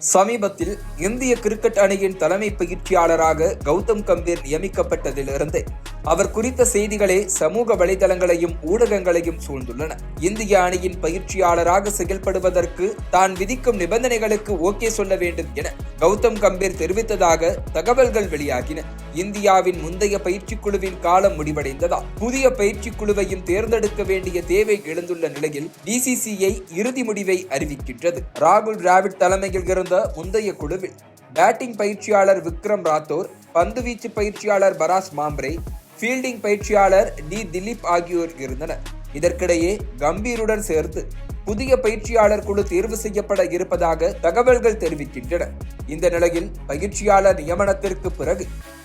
சமீபத்தில் இந்திய கிரிக்கெட் அணியின் தலைமை பயிற்சியாளராக கௌதம் கம்பீர் நியமிக்கப்பட்டதிலிருந்து அவர் குறித்த செய்திகளே சமூக வலைதளங்களையும் ஊடகங்களையும் சூழ்ந்துள்ளன. இந்திய அணியின் பயிற்சியாளராக செயல்படுவதற்கு தான் விதிக்கும் நிபந்தனைகளுக்கு ஓகே சொல்ல வேண்டும் என கௌதம் கம்பீர் தெரிவித்ததாக தகவல்கள் வெளியாகின. இந்தியாவின் முந்தைய பயிற்சி குழுவின் காலம் முடிவடைந்ததால் புதிய பயிற்சி குழுவையும் தேர்ந்தெடுக்க வேண்டிய தேவை எழுந்துள்ள நிலையில் BCCI இறுதி முடிவை அறிவிக்கின்றது. ராகுல் டிராவிட் தலைமையில் இருந்த முந்தைய குழுவில் பேட்டிங் பயிற்சியாளர் விக்ரம் ராத்தோர், பந்துவீச்சு பயிற்சியாளர் பராஸ் மாம்ரே, ஃபீல்டிங் பயிற்சியாளர் திலீப் ஆகியோர் இருந்தனர். இதற்கிடையே கம்பீருடன் சேர்த்து புதிய பயிற்சியாளர் குழு தேர்வு செய்யப்பட இருப்பதாக தகவல்கள் தெரிவிக்கின்றன. இந்த நிலையில் பயிற்சியாளர் நியமனத்திற்கு பிறகு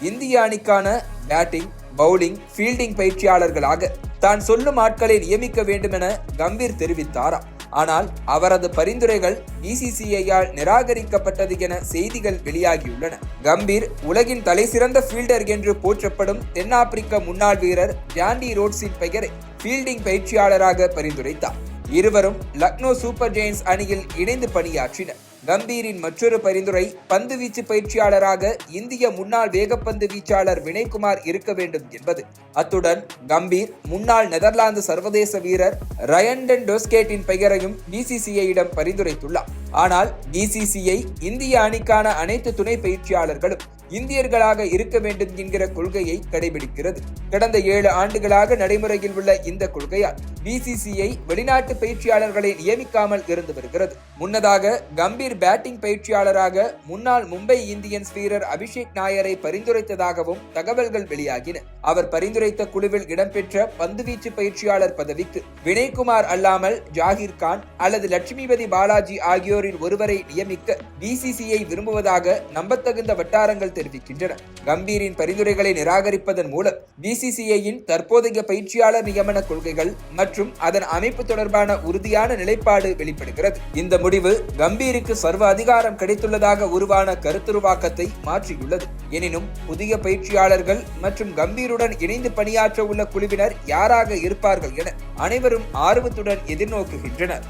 இந்திய அணிக்கான பேட்டிங், பவுலிங், ஃபீல்டிங் பயிற்சியாளர்களாக தான் சொல்லும் ஆட்களை நியமிக்க வேண்டும் என கம்பீர் தெரிவித்தாராம். ஆனால் அவரது பரிந்துரைகள் BCCI-யால் நிராகரிக்கப்பட்டது என செய்திகள் வெளியாகியுள்ளன. கம்பீர் உலகின் தலைசிறந்த ஃபீல்டர் என்று போற்றப்படும் தென்னாப்பிரிக்க முன்னாள் வீரர் ஜாண்டி ரோட்ஸின் பெயரை ஃபீல்டிங் பயிற்சியாளராக பரிந்துரைத்தார். இருவரும் லக்னோ சூப்பர் ஜெயின்ஸ் அணியில் இணைந்து பணியாற்றினர். கம்பீரின் மற்றொரு பரிந்துரை பந்துவீச்சு பயிற்சியாளராக இந்திய முன்னாள் வேகப்பந்து வீச்சாளர் வினய்குமார் இருக்க வேண்டும் என்பது. அத்துடன் கம்பீர் முன்னாள் நெதர்லாந்து சர்வதேச வீரர் ரயன் டென் டோஸ்கேட்டின் பெயரையும் BCCI-யிடம் பரிந்துரைத்துள்ளார். ஆனால் BCCI இந்திய அணிக்கான அனைத்து துணை பயிற்சியாளர்களும் இந்தியர்களாக இருக்க வேண்டும் என்கிற கொள்கையை கடைபிடிக்கிறது. கடந்த 7 ஆண்டுகளாக நடைமுறையில் உள்ள இந்த கொள்கையால் BCCI வெளிநாட்டு பயிற்சியாளர்களை நியமிக்காமல் இருந்து வருகிறது. முன்னதாக கம்பீர் பேட்டிங் பயிற்சியாளராக முன்னாள் மும்பை இந்தியன்ஸ் வீரர் அபிஷேக் நாயரை பரிந்துரைத்ததாகவும் தகவல்கள் வெளியாகின. அவர் பரிந்துரைத்த குழுவில் இடம்பெற்ற பந்துவீச்சு பயிற்சியாளர் பதவிக்கு வினய்குமார் அல்லாமல் ஜாகிர் கான் அல்லது லட்சுமிபதி பாலாஜி ஆகியோரில் ஒருவரை நியமிக்க BCCI விரும்புவதாக நம்பத்தகுந்த வட்டாரங்கள் தெரிவிக்கின்றன. கம்பீரின் பரிந்துரைகளை நிராகரிப்பதன் மூலம் BCCI-யின் தற்போதைய பயிற்சியாளர் நியமன கொள்கைகள் மற்றும் அதன் அமைப்பு தொடர்பான உறுதியான நிலைப்பாடு வெளிப்படுகிறது. இந்த முடிவு கம்பீருக்கு சர்வ அதிகாரம் கிடைத்துள்ளதாக உருவான கருத்துருவாக்கத்தை மாற்றியுள்ளது. எனினும் புதிய பயிற்சியாளர்கள் மற்றும் கம்பீருடன் இணைந்து பணியாற்ற உள்ள குழுவினர் யாராக இருப்பார்கள் என அனைவரும் ஆர்வத்துடன் எதிர்நோக்குகின்றனர்.